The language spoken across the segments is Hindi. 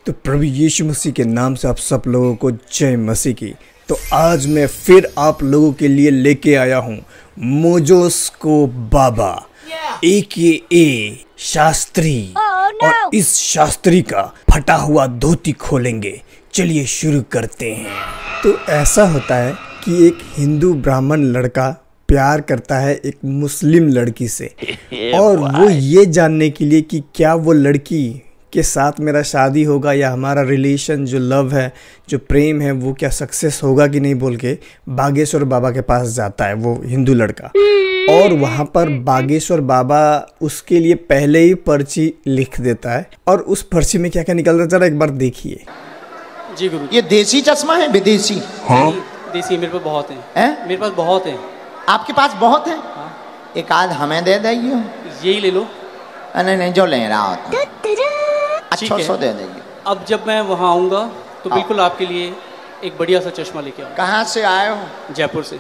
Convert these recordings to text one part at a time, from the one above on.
तो प्रभु यीशु मसीह के नाम से आप सब लोगों को जय मसीह की। तो आज मैं फिर आप लोगों के लिए लेके आया हूँ मोजोस्को बाबा AKA शास्त्री। और इस शास्त्री का फटा हुआ धोती खोलेंगे। चलिए शुरू करते हैं। तो ऐसा होता है कि एक हिंदू ब्राह्मण लड़का प्यार करता है एक मुस्लिम लड़की से और वो ये जानने के लिए कि क्या वो लड़की के साथ मेरा शादी होगा या हमारा रिलेशन जो लव है, जो प्रेम है, वो क्या सक्सेस होगा कि नहीं बोल के बागेश्वर बाबा के पास जाता है वो हिंदू लड़का। और वहाँ पर बागेश्वर बाबा उसके लिए पहले ही पर्ची लिख देता है और उस पर्ची में क्या क्या निकलता है जरा एक बार देखिए। जी गुरु। ये देसी चश्मा है विदेशी? हाँ देसी मेरे पास बहुत है। मेरे पास बहुत है। आपके पास बहुत है? हाँ। एक आध हमें दे देंगे। यही ले लो। नहीं जो ले रहा होता 800 दे देंगे। अब जब मैं वहाँ आऊँगा तो बिल्कुल आपके लिए एक बढ़िया सा चश्मा लेके आऊँगा। कहाँ से आए हो? जयपुर से।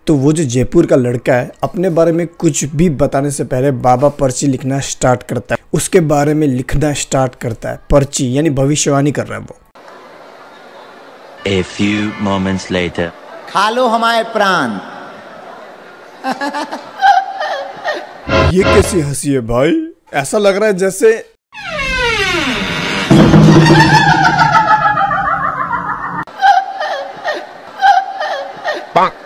तो वो जो जयपुर का लड़का है अपने बारे में कुछ भी बताने से पहले बाबा पर्ची लिखना स्टार्ट करता है, उसके बारे में लिखना स्टार्ट करता है। पर्ची यानी भविष्यवाणी कर रहा है वो। A few moments later. खा लो हमारे प्राण। ये कैसी हंसी है भाई? ऐसा लग रहा है जैसे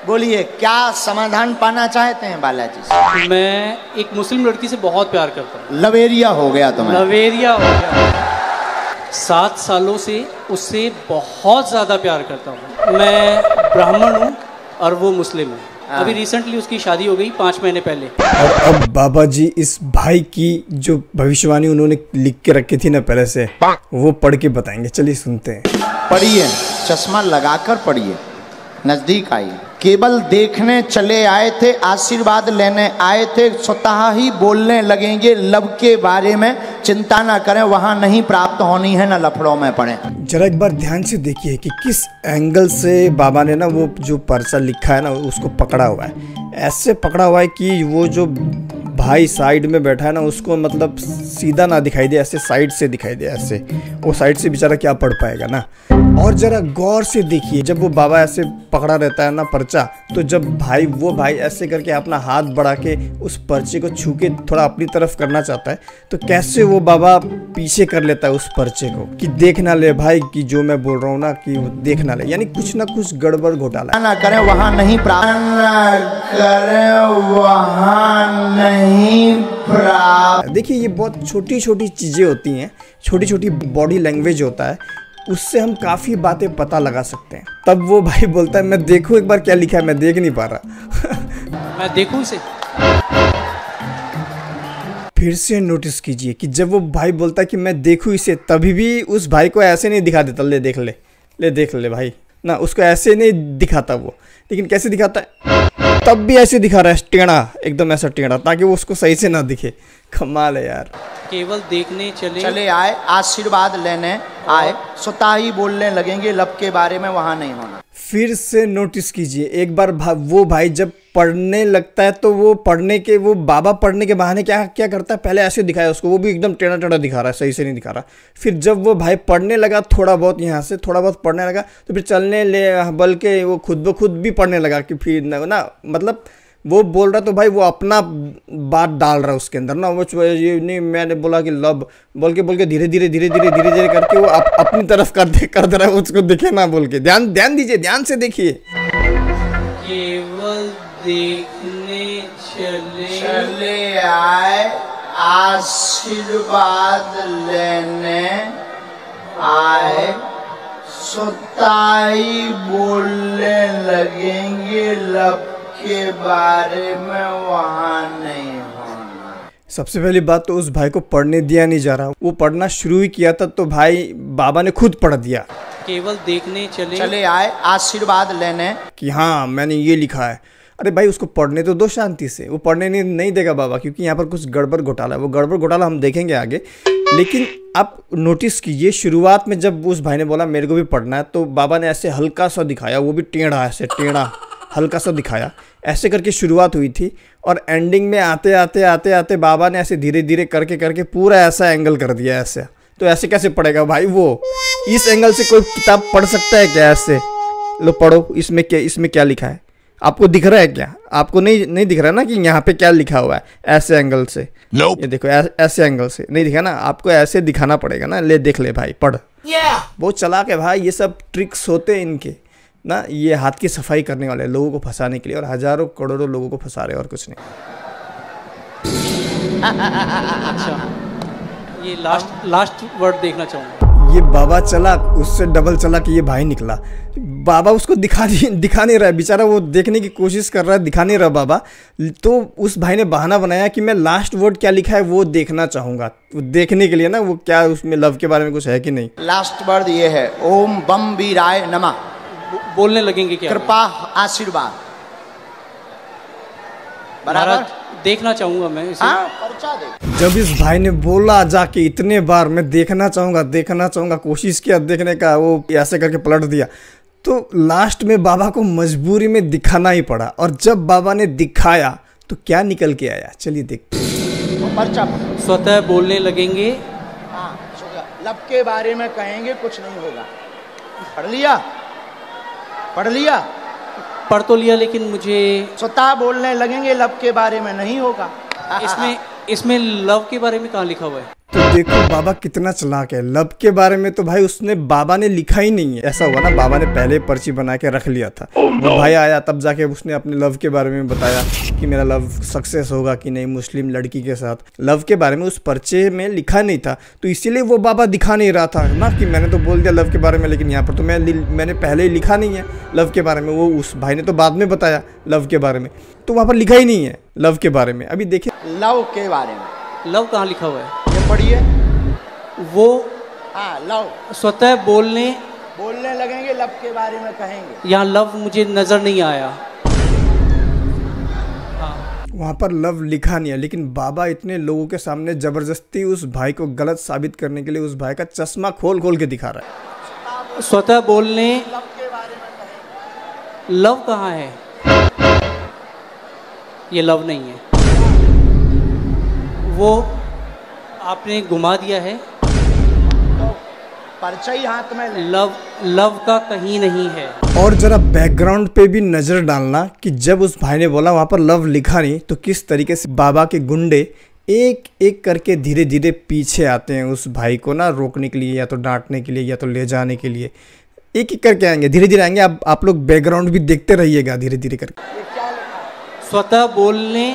बोलिए क्या समाधान पाना चाहते हैं बालाजी से? मैं एक मुस्लिम लड़की से बहुत प्यार करता हूँ। लवेरिया हो गया तुम्हें? लवेरिया हो गया। 7 सालों से उससे बहुत ज़्यादा प्यार करता हूँ। मैं ब्राह्मण हूँ और वो मुस्लिम है। अभी रिसेंटली उसकी शादी हो गई 5 महीने पहले। और अब बाबा जी इस भाई की जो भविष्यवाणी उन्होंने लिख के रखी थी ना पहले से, वो पढ़ के बताएंगे। चलिए सुनते हैं। पढ़िए, चश्मा लगाकर पढ़िए। नजदीक आइए। केवल देखने चले आए थे, आशीर्वाद लेने आए थे, स्वतः ही बोलने लगेंगे लब के बारे में। चिंता ना करें, वहां नहीं प्राप्त होनी है, ना लफड़ों में पड़े। जरा एक बार ध्यान से देखिए कि किस एंगल से बाबा ने ना वो जो पर्चा लिखा है ना उसको पकड़ा हुआ है। ऐसे पकड़ा हुआ है कि वो जो भाई साइड में बैठा है ना उसको मतलब सीधा ना दिखाई दे, ऐसे साइड से दिखाई दे। ऐसे वो साइड से बेचारा क्या पढ़ पाएगा ना। और जरा गौर से देखिए, जब वो बाबा ऐसे पकड़ा रहता है ना पर्चा, तो जब वो भाई ऐसे करके अपना हाथ बढ़ा के उस पर्चे को छू के थोड़ा अपनी तरफ करना चाहता है, तो कैसे वो बाबा पीछे कर लेता है उस पर्चे को कि देख ना ले भाई कि जो मैं बोल रहा हूँ ना कि वो देख ना ले। यानी कुछ ना कुछ गड़बड़ घोटाला ना करें, वहां नहीं प्राप्त करें, वहां नहीं प्राप्त। देखिए ये बहुत छोटी छोटी चीजें होती हैं, छोटी छोटी बॉडी लैंग्वेज होता है, उससे हम काफ़ी बातें पता लगा सकते हैं। तब वो भाई बोलता है मैं देखूं एक बार क्या लिखा है, मैं देख नहीं पा रहा। मैं देखूं इसे। फिर से नोटिस कीजिए कि जब वो भाई बोलता है कि मैं देखूं इसे, तभी भी उस भाई को ऐसे नहीं दिखा देता ले देख ले, ले देख ले भाई ना, उसको ऐसे नहीं दिखाता वो। लेकिन कैसे दिखाता है? तब भी ऐसे दिखा रहा है, टेढ़ा, एकदम ऐसा टेढ़ा, ताकि वो उसको सही से ना दिखे। कमाल है यार। केवल देखने चले आए, आशीर्वाद लेने आए, स्वतः ही बोलने लगेंगे लब के बारे में, वहां नहीं होना। फिर से नोटिस कीजिए एक बार वो भाई जब पढ़ने लगता है तो वो बाबा पढ़ने के बहाने क्या क्या करता है, पहले ऐसे दिखाया उसको, वो भी एकदम टेढ़ा टेढ़ा दिखा रहा है, सही से नहीं दिखा रहा। फिर जब वो भाई पढ़ने लगा थोड़ा बहुत, यहाँ से थोड़ा बहुत पढ़ने लगा, तो फिर चलने ले बल्कि वो खुद ब खुद भी पढ़ने लगा कि फिर ना मतलब वो बोल रहा तो भाई वो अपना बात डाल रहा है उसके अंदर ना। वो ये नहीं मैंने बोला कि लब बोल के धीरे धीरे करके वो अपनी तरफ कर दे रहा है, उसको दिखे ना बोल के। ध्यान दीजिए, ध्यान से देखिए। केवल देखने चले आए, आशीर्वाद लेने आए, स्वतः ही बोलने लगेंगे लब के बारे में, वहां नहीं होना। सबसे पहली बात तो उस भाई को पढ़ने दिया नहीं जा रहा। वो पढ़ना शुरू ही किया था तो भाई बाबा ने खुद पढ़ दिया। केवल देखने चले आए, आशीर्वाद लेने कि हाँ मैंने ये लिखा है। अरे भाई उसको पढ़ने तो दो शांति से, वो पढ़ने नहीं देगा बाबा, क्योंकि यहाँ पर कुछ गड़बड़ घोटाला है। वो गड़बड़ घोटाला हम देखेंगे आगे। लेकिन आप नोटिस कीजिए, शुरुआत में जब उस भाई ने बोला मेरे को भी पढ़ना है, तो बाबा ने ऐसे हल्का सा दिखाया, वो भी टेढ़ा, ऐसे टेढ़ा हल्का सा दिखाया। ऐसे करके शुरुआत हुई थी और एंडिंग में आते आते बाबा ने ऐसे धीरे धीरे करके पूरा ऐसा एंगल कर दिया, ऐसे तो ऐसे कैसे पढ़ेगा भाई वो? इस एंगल से कोई किताब पढ़ सकता है क्या ऐसे? लो पढ़ो, इसमें क्या लिखा है? आपको दिख रहा है क्या? आपको नहीं दिख रहा है ना कि यहाँ पे क्या लिखा हुआ है ऐसे एंगल से? Nope. ये देखो ऐसे एंगल से नहीं दिखा ना, आपको ऐसे दिखाना पड़ेगा ना। ले देख ले भाई, पढ़। बहुत चालाक है भाई, ये सब ट्रिक्स होते हैं इनके ना। ये हाथ की सफाई करने वाले लोगों को फंसाने के लिए, और हजारों करोड़ों लोगों को फंसा रहे, और कुछ नहीं। अच्छा, ये लास्ट वर्ड देखना चाहूँगा। ये बाबा चला, उससे डबल चला कि ये भाई निकला। बाबा उसको दिखा नहीं रहा है बेचारा, वो देखने की कोशिश कर रहा है, दिखा नहीं रहा बाबा। तो उस भाई ने बहाना बनाया कि मैं लास्ट वर्ड क्या लिखा है वो देखना चाहूँगा। वो देखने के लिए ना, वो क्या उसमें लव के बारे में कुछ है कि नहीं। लास्ट वर्ड ये है, ओम बम वीराय नमः। बोलने लगेंगे क्या? कृपा आशीर्वाद। बराबर देखना चाहूंगा मैं इसे। हाँ, पर्चा दे। जब इस भाई ने बोला जाके इतने बार मैं देखना चाहूंगा, कोशिश किया देखने का, वो ऐसे करके पलट दिया, तो लास्ट में बाबा को मजबूरी में दिखाना ही पड़ा। और जब बाबा ने दिखाया तो क्या निकल के आया, चलिए देखते हैं। पर्चा स्वतः बोलने लगेंगे। हाँ, लब के बारे में कहेंगे, कुछ नहीं होगा। पढ़ लिया? पढ़ तो लिया, लेकिन मुझे स्वतः बोलने लगेंगे, लब के बारे में नहीं होगा। इसमें लव के बारे में कहाँ लिखा हुआ है? तो देखो बाबा कितना चालाक है। लव के बारे में तो भाई उसने बाबा ने लिखा ही नहीं है। ऐसा हुआ ना, बाबा ने पहले पर्ची बना के रख लिया था। वो भाई आया तब जाके उसने अपने लव के बारे में बताया कि मेरा लव सक्सेस होगा कि नहीं मुस्लिम लड़की के साथ। लव के बारे में उस पर्चे में लिखा नहीं था, तो इसीलिए वो बाबा दिखा नहीं रहा था ना कि मैंने तो बोल दिया लव के बारे में, लेकिन यहाँ पर तो मैंने पहले ही लिखा नहीं है लव के बारे में। वो उस भाई ने तो बाद में बताया लव के बारे में, तो वहाँ पर लिखा ही नहीं है लव के बारे में। अभी देखिए लव के बारे में लव कहाँ लिखा हुआ है, ये पढ़िए। वो हाँ, लव स्वतः बोलने लगेंगे, लब के बारे में कहेंगे। यहाँ लव मुझे नजर नहीं आया। वहाँ पर लव लिखा नहीं है, लेकिन बाबा इतने लोगों के सामने जबरदस्ती उस भाई को गलत साबित करने के लिए उस भाई का चश्मा खोल के दिखा रहा है। स्वतः बोलने लब के बारे में कहेंगे। लव कहाँ है? ये लव नहीं है, वो आपने घुमा दिया है। पर्चा ही हाथ में ले। लव का कहीं नहीं है। और जरा बैकग्राउंड पे भी नजर डालना कि जब उस भाई ने बोला वहाँ पर लव लिखा नहीं, तो किस तरीके से बाबा के गुंडे एक एक करके धीरे धीरे पीछे आते हैं उस भाई को ना रोकने के लिए, या तो डांटने के लिए, या तो ले जाने के लिए। एक एक करके आएंगे, धीरे धीरे आएंगे। आप लोग बैकग्राउंड भी देखते रहिएगा धीरे धीरे करके। स्वतः बोलने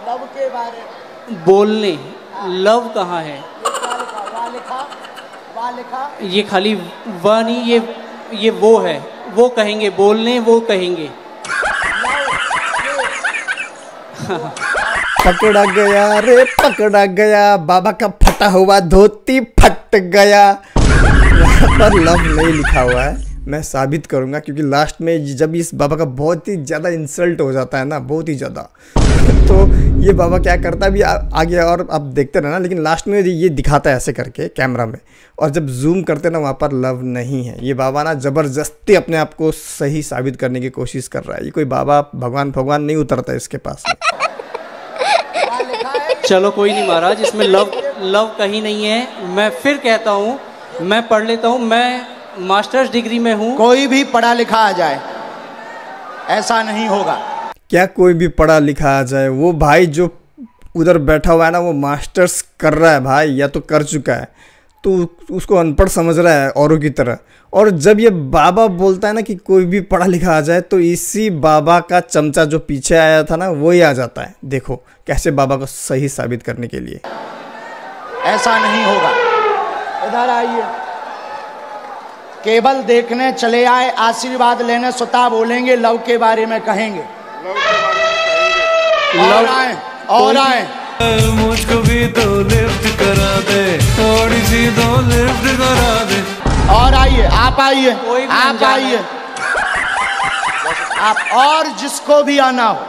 लव के बारे में बोलने लव कहाँ है? लिखा ये खाली वह नहीं, ये वो है। वो कहेंगे बोलने, वो कहेंगे। पकड़ा गया रे पकड़ा गया, बाबा का फटा हुआ धोती फट गया। वहाँ पर लव नहीं लिखा हुआ है, मैं साबित करूंगा, क्योंकि लास्ट में जब इस बाबा का बहुत ही ज़्यादा इंसल्ट हो जाता है ना, बहुत ही ज़्यादा, तो ये बाबा क्या करता है अभी आगे और आप देखते रहना, लेकिन लास्ट में ये दिखाता है ऐसे करके कैमरा में, और जब जूम करते ना वहाँ पर लव नहीं है। ये बाबा ना ज़बरदस्ती अपने आप को सही साबित करने की कोशिश कर रहा है। ये कोई बाबा भगवान नहीं उतरता इसके पास में। चलो कोई नहीं महाराज, इसमें लव कहीं नहीं है। मैं फिर कहता हूँ, मैं पढ़ लेता हूँ। मैं मास्टर्स डिग्री में हूँ। कोई भी पढ़ा लिखा आ जाए, ऐसा नहीं होगा। क्या कोई भी पढ़ा लिखा आ जाए? वो भाई जो उधर बैठा हुआ है ना, वो मास्टर्स कर रहा है भाई, या तो कर चुका है, तो उसको अनपढ़ समझ रहा है औरों की तरह। और जब ये बाबा बोलता है ना कि कोई भी पढ़ा लिखा आ जाए, तो इसी बाबा का चमचा जो पीछे आया था ना, वही आ जाता है। देखो कैसे बाबा को सही साबित करने के लिए। ऐसा नहीं होगा। इधर आइए। केवल देखने चले आए, आशीर्वाद लेने स्वतः बोलेंगे, लव के बारे में कहेंगे। और आए मुझको भी तो लिफ्ट करा दे, थोड़ी सी तो लिफ्ट करा दे। और आइए, आप आइए, आप आइए, आप और जिसको भी आना हो।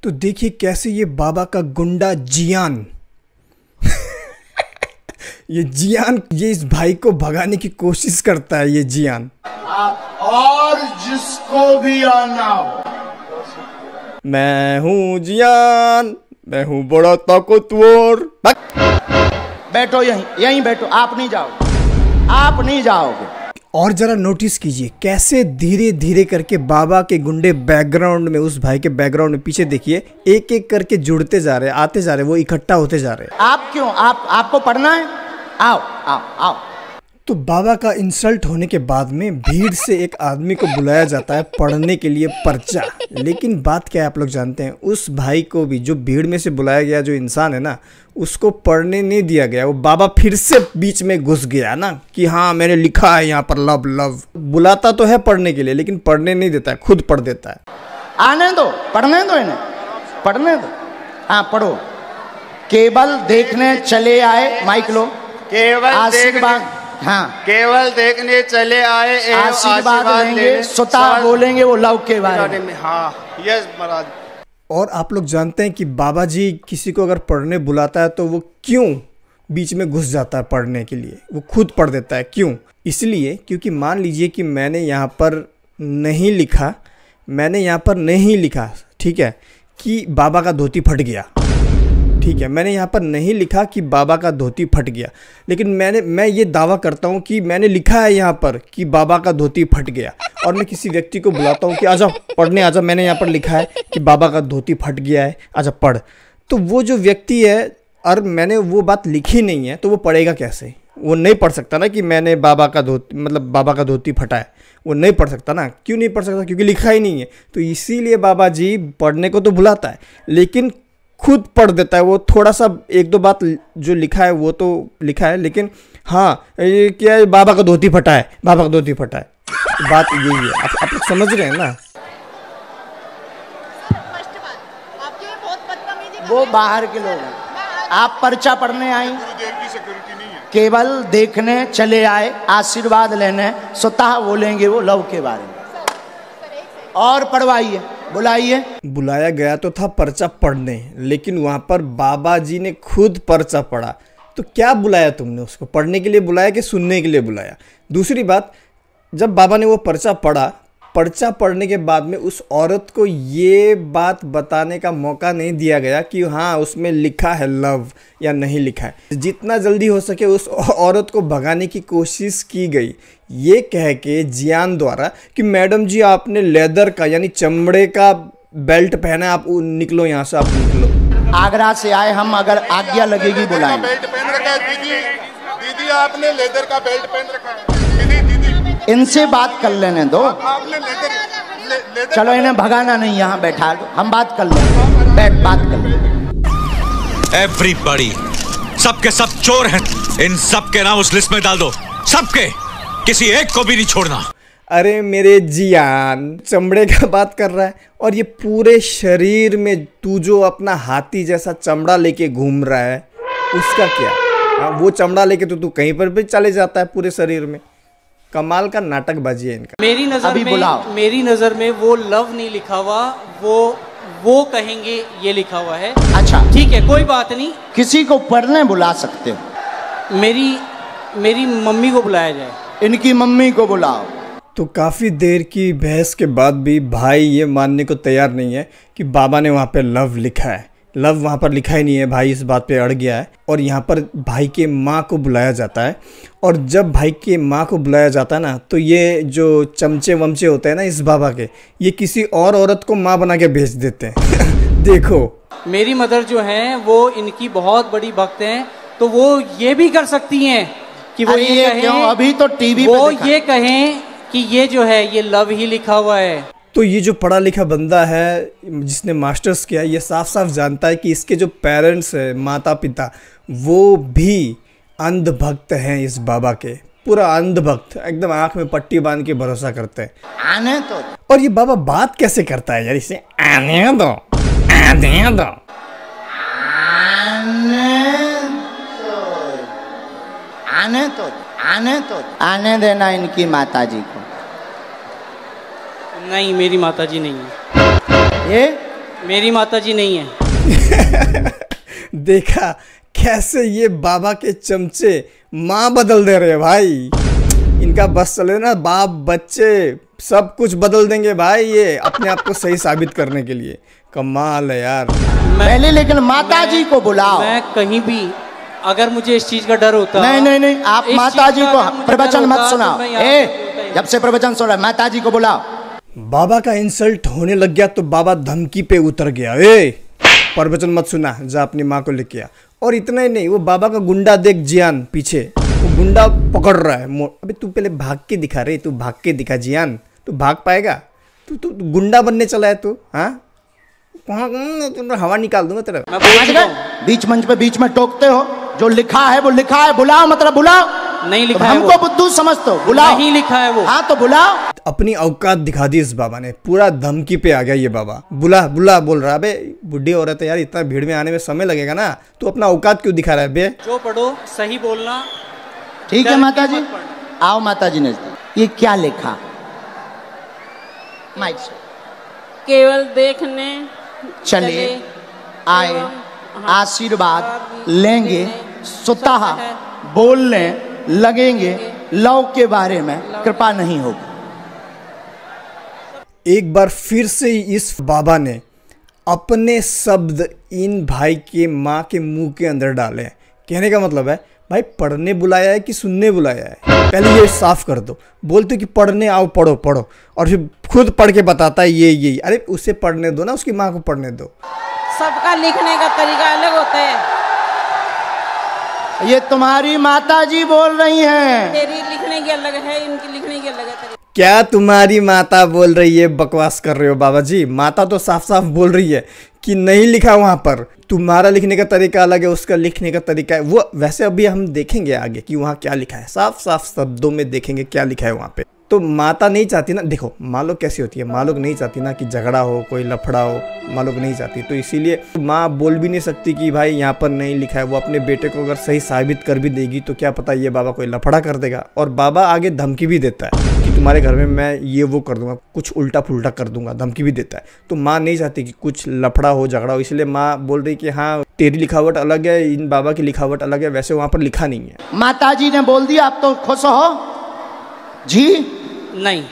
तो देखिए कैसे ये बाबा का गुंडा जियान ये जियान ये इस भाई को भगाने की कोशिश करता है। ये जियान और जिसको भी आना हो। मैं हूँ जियान, मैं हूँ बड़ा ताकतवर। बैठो यहीं, यहीं बैठो, आप नहीं जाओगे, आप नहीं जाओगे। और जरा नोटिस कीजिए कैसे धीरे धीरे करके बाबा के गुंडे बैकग्राउंड में, उस भाई के बैकग्राउंड में पीछे देखिए, एक एक करके जुड़ते जा रहे, आते जा रहे, वो इकट्ठा होते जा रहे। आप क्यों, आपको पढ़ना है? आओ आओ आओ। तो बाबा का इंसल्ट होने के बाद में भीड़ से एक आदमी को बुलाया जाता है पढ़ने के लिए पर्चा। लेकिन बात क्या है आप लोग जानते हैं, उस भाई को भी, जो भीड़ में से बुलाया गया जो इंसान है ना, उसको पढ़ने नहीं दिया गया। वो बाबा फिर से बीच में घुस गया ना कि हाँ मैंने लिखा है यहाँ पर लव लव। बुलाता तो है पढ़ने के लिए लेकिन पढ़ने नहीं देता है, खुद पढ़ देता है। आने दो, पढ़ने दो इन्हें, पढ़ने दो। हाँ पढ़ो। केवल देखने चले आए, माइक लो। केवल आशीर्वाद, हाँ केवल देखने चले आए एवं आशीर्वाद लेंगे, स्वतः बोलेंगे वो लव के बारे में। हाँ यस महाराज। और आप लोग जानते हैं कि बाबा जी किसी को अगर पढ़ने बुलाता है तो वो क्यों बीच में घुस जाता है पढ़ने के लिए, वो खुद पढ़ देता है। क्यों? इसलिए क्योंकि मान लीजिए कि मैंने यहाँ पर नहीं लिखा, ठीक है, कि बाबा का धोती फट गया, ठीक है, मैंने यहाँ पर नहीं लिखा कि बाबा का धोती फट गया, लेकिन मैं ये दावा करता हूँ कि मैंने लिखा है यहाँ पर कि बाबा का धोती फट गया, और मैं किसी व्यक्ति को बुलाता हूँ कि आजा पढ़ने आजा, मैंने यहाँ पर लिखा है कि बाबा का धोती फट गया है, आजा पढ़। तो वो जो व्यक्ति है, और मैंने वो बात लिखी नहीं है, तो वो पढ़ेगा कैसे? वो नहीं पढ़ सकता ना कि मैंने बाबा का धोती फटा है, वो नहीं पढ़ सकता ना। क्यों नहीं पढ़ सकता? क्योंकि लिखा ही नहीं है। तो इसीलिए बाबा जी पढ़ने को तो बुलाता है लेकिन खुद पढ़ देता है। वो थोड़ा सा एक दो बात जो लिखा है वो तो लिखा है, लेकिन हाँ ये क्या है, बाबा का धोती फटा है, बाबा का धोती फटा है, बात यही है। आप लोग समझ रहे हैं ना? वो बाहर के लोग हैं, आप पर्चा पढ़ने आई, केवल देखने चले आए, आशीर्वाद लेने, स्वतः बोलेंगे वो लव के बारे में। और पढ़वाइए, बुलाइए। बुलाया गया तो था पर्चा पढ़ने, लेकिन वहाँ पर बाबा जी ने खुद पर्चा पढ़ा। तो क्या बुलाया तुमने उसको? पढ़ने के लिए बुलाया कि सुनने के लिए बुलाया? दूसरी बात, जब बाबा ने वो पर्चा पढ़ा, पर्चा पढ़ने के बाद में उस औरत को ये बात बताने का मौका नहीं दिया गया कि हाँ उसमें लिखा है लव या नहीं लिखा है। जितना जल्दी हो सके उस औरत को भगाने की कोशिश की गई, ये कह के जियान द्वारा कि मैडम जी आपने लेदर का यानी चमड़े का बेल्ट पहना है, आप निकलो यहाँ से, आप निकलो। आगरा से आए हम, अगर आज्ञा लगेगी बुलाएंगे। बेल्ट पहन रखा है दीदी आपने लेदर का बेल्ट पहन रखा है। दीदी इनसे बात कर लेने दो। आपने लेदर चलो इन्हें भगाना नहीं, यहाँ बैठा दो, हम बात कर लेंगे, बैठ बात कर लेंगे। एवरीबॉडी, सबके सब चोर हैं, इन सबके नाम उस लिस्ट में डाल दो, सबके, किसी एक को भी नहीं छोड़ना। अरे मेरे जियान, चमड़े का बात कर रहा है, और ये पूरे शरीर में तू जो अपना हाथी जैसा चमड़ा लेके घूम रहा है उसका क्या? वो चमड़ा लेके तो तू कहीं पर भी चले जाता है पूरे शरीर में। कमाल का नाटकबाजी है इनका। मेरी नजर में वो लव नहीं लिखा हुआ, वो कहेंगे ये लिखा हुआ है। अच्छा ठीक है, कोई बात नहीं। किसी को पढ़ने बुला सकते हो? मेरी मम्मी को बुलाया जाए। इनकी मम्मी को बुलाओ। तो काफ़ी देर की बहस के बाद भी भाई ये मानने को तैयार नहीं है कि बाबा ने वहाँ पे लव लिखा है। लव वहाँ पर लिखा ही नहीं है। भाई इस बात पे अड़ गया है और यहाँ पर भाई के माँ को बुलाया जाता है। और जब भाई के माँ को बुलाया जाता है ना, तो ये जो चमचे वमचे होते हैं ना इस बाबा के, ये किसी और औरत को माँ बना के भेज देते हैं। देखो, मेरी मदर जो हैं वो इनकी बहुत बड़ी भक्त हैं, तो वो ये भी कर सकती हैं कि वो ये कहें, क्यों? अभी तो टीवी वो ये कहें कि ये जो है ये लव ही लिखा हुआ है। तो ये जो पढ़ा लिखा बंदा है जिसने मास्टर्स किया, ये साफ साफ जानता है कि इसके जो पेरेंट्स है, माता पिता, वो भी अंधभक्त हैं इस बाबा के। पूरा अंधभक्त, एकदम आंख में पट्टी बांध के भरोसा करते हैं। आने तो। और ये बाबा बात कैसे करता है यार, इसे आने दो, आने दो, आने देना इनकी माता जी को। नहीं, मेरी माताजी नहीं है। ये मेरी माताजी नहीं है। देखा कैसे ये बाबा के चमचे माँ बदल दे रहे हैं भाई। इनका बस चले ना, बाप बच्चे सब कुछ बदल देंगे भाई, ये अपने आप को सही साबित करने के लिए। कमाल है यार। पहले लेकिन माता जी को बुलाओ। मैं कहीं भी अगर मुझे इस चीज का डर होता, नहीं, आप माता जी को प्रवचन मत सुनाओ। जब से प्रवचन सुना, माता जी को बुलाओ। बाबा का इंसल्ट होने लग गया तो बाबा धमकी पे उतर गया। प्रवचन मत सुना, जा अपनी माँ को लेके आ। और इतना ही नहीं, वो बाबा का गुंडा देख जियान पीछे, वो गुंडा पकड़ रहा है। अबे तू पहले भाग के दिखा रे, तू भाग के दिखा जियान, तू भाग पाएगा? तू गुंडा बनने चला है तू? हाँ, हवा निकाल दूंगा तेरा। बीच मंच पे बीच में टोकते हो, जो लिखा है वो लिखा है, बुलाओ, मतलब बुलाओ। नहीं लिखा है, हमको बुद्धू समझते हो, बुलाओ। नहीं लिखा है वो। हाँ तो बुलाओ। अपनी औकात दिखा दी इस बाबा ने, पूरा धमकी पे आ गया ये बाबा। बुला बुला बोल रहा है। अबे बुढ़ी औरत है यार, इतना भीड़ में आने में समय लगेगा ना, तू अपना औकात क्यों दिखा रहा है बे? जो पढ़ो सही बोलना। ठीक है माता जी, आओ माता जी नजदीक। ये क्या लिखा? माइक से। केवल देखने चले आए, आशीर्वाद लेंगे, स्वतः बोलने लगेंगे, लव के बारे में कृपा नहीं होगी। एक बार फिर से इस बाबा ने अपने शब्द इन भाई के माँ के मुंह के अंदर डाले। कहने का मतलब है भाई, पढ़ने बुलाया है कि सुनने बुलाया है? पहले ये साफ कर दो। बोलते कि पढ़ने आओ, पढ़ो पढ़ो, और फिर खुद पढ़ के बताता है ये। अरे उसे पढ़ने दो ना, उसकी माँ को पढ़ने दो। सबका लिखने का तरीका अलग होता है। ये तुम्हारी माता जी बोल रही हैं। तेरी लिखने की अलग है, इनकी लिखने की अलग है। क्या तुम्हारी माता बोल रही है? बकवास कर रहे हो बाबा जी। माता तो साफ साफ बोल रही है कि नहीं लिखा वहां पर। तुम्हारा लिखने का तरीका अलग है, उसका लिखने का तरीका है वो। वैसे अभी हम देखेंगे आगे कि वहाँ क्या लिखा है, साफ साफ शब्दों में देखेंगे क्या लिखा है वहाँ पे। तो माता नहीं चाहती ना, देखो माँ लोग कैसी होती है, माँ लोग नहीं चाहती ना कि झगड़ा हो, कोई लफड़ा हो, माँ लोग नहीं चाहती। तो इसीलिए माँ बोल भी नहीं सकती कि भाई यहाँ पर नहीं लिखा है। वो अपने बेटे को अगर सही साबित कर भी देगी तो क्या पता ये बाबा कोई लफड़ा कर देगा। और बाबा आगे धमकी भी देता है कि तुम्हारे घर में मैं ये वो कर दूंगा, कुछ उल्टा फुल्टा कर दूंगा, धमकी भी देता है। तो माँ नहीं चाहती कि कुछ लफड़ा हो, झगड़ा हो, इसलिए माँ बोल रही कि हाँ तेरी लिखावट अलग है, इन बाबा की लिखावट अलग है। वैसे वहाँ पर लिखा नहीं है। माता जी ने बोल दिया, आप तो खुश हो जी? नहीं।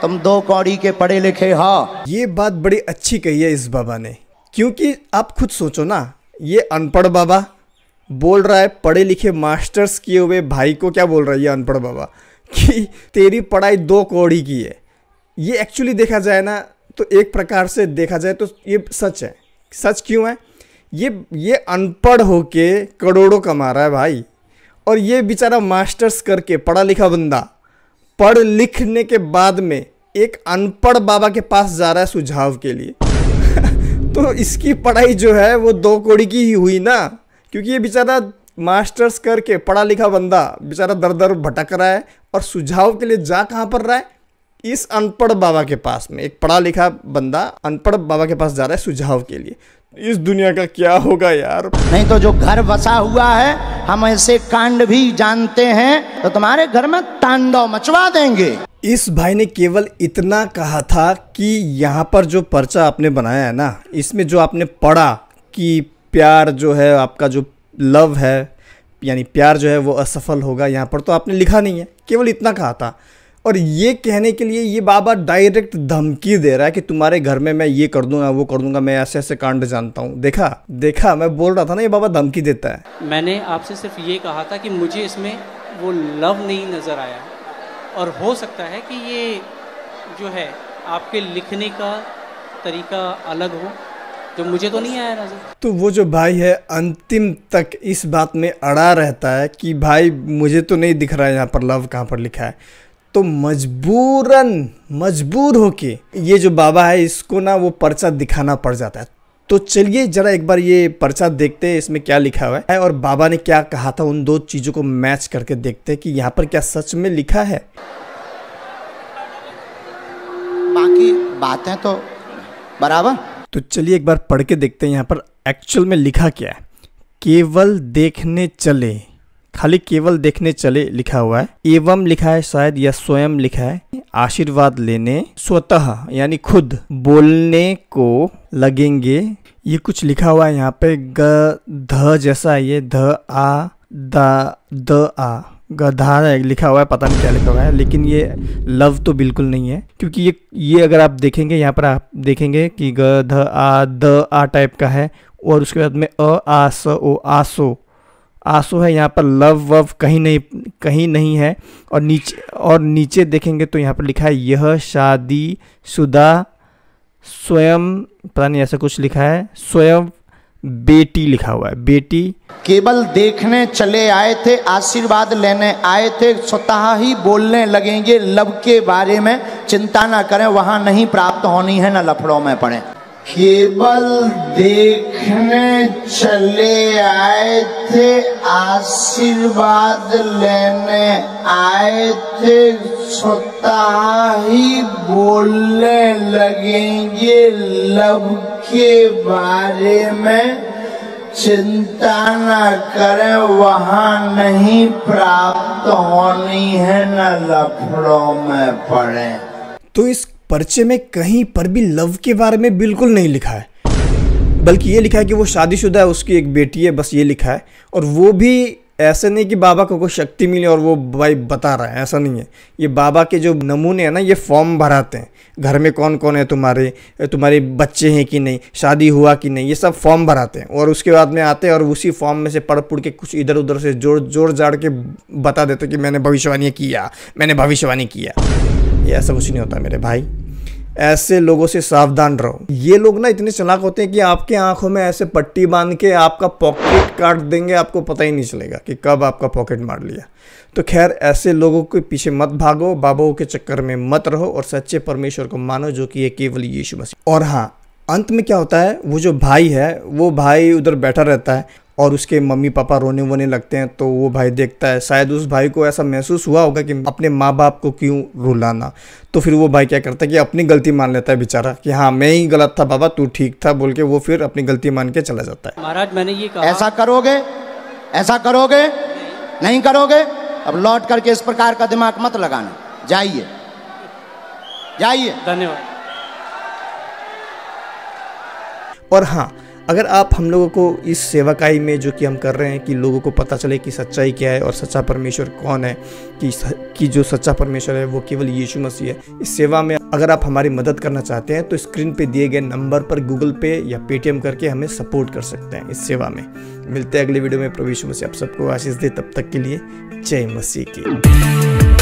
तुम 2 कौड़ी के पढ़े लिखे हो। ये बात बड़ी अच्छी कही है इस बाबा ने, क्योंकि आप खुद सोचो ना, ये अनपढ़ बाबा बोल रहा है पढ़े लिखे मास्टर्स किए हुए भाई को क्या बोल रहा है ये अनपढ़ बाबा कि तेरी पढ़ाई 2 कौड़ी की है। ये एक्चुअली देखा जाए ना तो एक प्रकार से देखा जाए तो ये सच है। सच क्यों है? ये अनपढ़ होके करोड़ों कमा रहा है भाई, और ये बेचारा मास्टर्स करके पढ़ा लिखा बंदा पढ़ लिखने के बाद में एक अनपढ़ बाबा के पास जा रहा है सुझाव के लिए। तो इसकी पढ़ाई जो है वो 2 कौड़ी की ही हुई ना, क्योंकि ये बेचारा मास्टर्स करके पढ़ा लिखा बंदा बेचारा दर दर भटक रहा है और सुझाव के लिए जा कहाँ पर रहा है? इस अनपढ़ बाबा के पास में। एक पढ़ा लिखा बंदा अनपढ़ बाबा के पास जा रहा है सुझाव के लिए। इस दुनिया का क्या होगा यार। नहीं तो जो घर बसा हुआ है, हम ऐसे कांड भी जानते हैं, तो तुम्हारे घर में तांडव मचवा देंगे। इस भाई ने केवल इतना कहा था कि यहाँ पर जो पर्चा आपने बनाया है ना, इसमें जो आपने पढ़ा कि प्यार जो है आपका, जो लव है यानी प्यार जो है वो असफल होगा, यहाँ पर तो आपने लिखा नहीं है। केवल इतना कहा था। और ये कहने के लिए ये बाबा डायरेक्ट धमकी दे रहा है कि तुम्हारे घर में मैं ये कर दूंगा, वो कर दूंगा, मैं ऐसे ऐसे कांड जानता हूँ। देखा मैं बोल रहा था ना, ये बाबा धमकी देता है। मैंने आपसे सिर्फ ये कहा था कि मुझे इसमें वो लव नहीं नज़र आया, और हो सकता है कि ये जो है आपके लिखने का तरीका अलग हो, जो मुझे तो नहीं आया नजर। तो वो जो भाई है अंतिम तक इस बात में अड़ा रहता है कि भाई मुझे तो नहीं दिख रहा है यहाँ पर लव कहाँ पर लिखा है। तो मजबूर होके ये जो बाबा है इसको ना वो पर्चा दिखाना पड़ जाता है। तो चलिए जरा एक बार ये पर्चा देखते हैं इसमें क्या लिखा हुआ है और बाबा ने क्या कहा था, उन 2 चीज़ों को मैच करके देखते हैं कि यहाँ पर क्या सच में लिखा है। बाकी बातें तो बराबर। तो चलिए एक बार पढ़ के देखते हैं यहाँ पर एक्चुअल में लिखा क्या है। केवल देखने चले, खाली केवल देखने चले लिखा हुआ है, एवं लिखा है शायद या स्वयं लिखा है, आशीर्वाद लेने, स्वतः यानी खुद बोलने को लगेंगे, ये कुछ लिखा हुआ है यहाँ पे। ग ध जैसा है ये, ध आ द द आ, गधा लिखा हुआ है, पता नहीं क्या लिखा हुआ है, लेकिन ये लव तो बिल्कुल नहीं है, क्योंकि ये अगर आप देखेंगे यहाँ पर आप देखेंगे कि ग ध आ द आ टाइप का है, और उसके बाद में अ आ स ओ आसो आसो है। यहाँ पर लव वव कहीं नहीं है। और नीचे देखेंगे तो यहाँ पर लिखा है यह शादी शुदा स्वयं, पता नहीं ऐसा कुछ लिखा है, स्वयं बेटी लिखा हुआ है, बेटी। केवल देखने चले आए थे, आशीर्वाद लेने आए थे, स्वतः ही बोलने लगेंगे लव के बारे में, चिंता ना करें, वहां नहीं प्राप्त होनी है, न लफड़ों में पड़े। केवल देखने चले आए थे, आशीर्वाद लेने आए थे, स्वतः ही बोलने लगेंगे लव के बारे में, चिंता न करें, वहां नहीं प्राप्त होनी है, न लफड़ों में पड़े। तो इस पर्चे में कहीं पर भी लव के बारे में बिल्कुल नहीं लिखा है, बल्कि ये लिखा है कि वो शादीशुदा है, उसकी एक बेटी है, बस ये लिखा है। और वो भी ऐसे नहीं कि बाबा को कोई शक्ति मिले और वो भाई बता रहा है, ऐसा नहीं है। ये बाबा के जो नमूने हैं ना, ये फॉर्म भराते हैं, घर में कौन कौन है तुम्हारे बच्चे हैं कि नहीं, शादी हुआ कि नहीं, ये सब फॉर्म भराते हैं। और उसके बाद में आते हैं और उसी फॉर्म में से पढ़ के कुछ इधर उधर से जोड़ जाड़ के बता देते कि मैंने भविष्यवाणी किया। ये ऐसा कुछ नहीं होता मेरे भाई, ऐसे लोगों से सावधान रहो। ये लोग ना इतने चालाक होते हैं कि आपके आंखों में ऐसे पट्टी बांध के आपका पॉकेट काट देंगे, आपको पता ही नहीं चलेगा कि कब आपका पॉकेट मार लिया। तो खैर, ऐसे लोगों के पीछे मत भागो, बाबाओं के चक्कर में मत रहो, और सच्चे परमेश्वर को मानो जो कि ये केवल यीशु मसीह। और हाँ, अंत में क्या होता है, वो जो भाई है वो भाई उधर बैठा रहता है और उसके मम्मी पापा रोने वोने लगते हैं, तो वो भाई देखता है, शायद उस भाई को ऐसा महसूस हुआ होगा कि अपने माँ बाप को क्यों रुलाना। तो फिर वो भाई क्या करता है कि अपनी गलती मान लेता है बेचारा, कि हाँ मैं ही गलत था बाबा, तू ठीक था, बोल के वो फिर अपनी गलती मान के चला जाता है। महाराज मैंने ये कहा, ऐसा करोगे नहीं करोगे, अब लौट करके इस प्रकार का दिमाग मत लगाना, जाइए। धन्यवाद। और हाँ, अगर आप हम लोगों को इस सेवाकाई में जो कि हम कर रहे हैं कि लोगों को पता चले कि सच्चाई क्या है और सच्चा परमेश्वर कौन है, कि जो सच्चा परमेश्वर है वो केवल यीशु मसीह है, इस सेवा में अगर आप हमारी मदद करना चाहते हैं तो स्क्रीन पे दिए गए नंबर पर गूगल पे या पेटीएम करके हमें सपोर्ट कर सकते हैं इस सेवा में। मिलते हैं अगले वीडियो में। प्रभु यीशु मसीह आप सबको आशीष दे, तब तक के लिए जय मसीह की।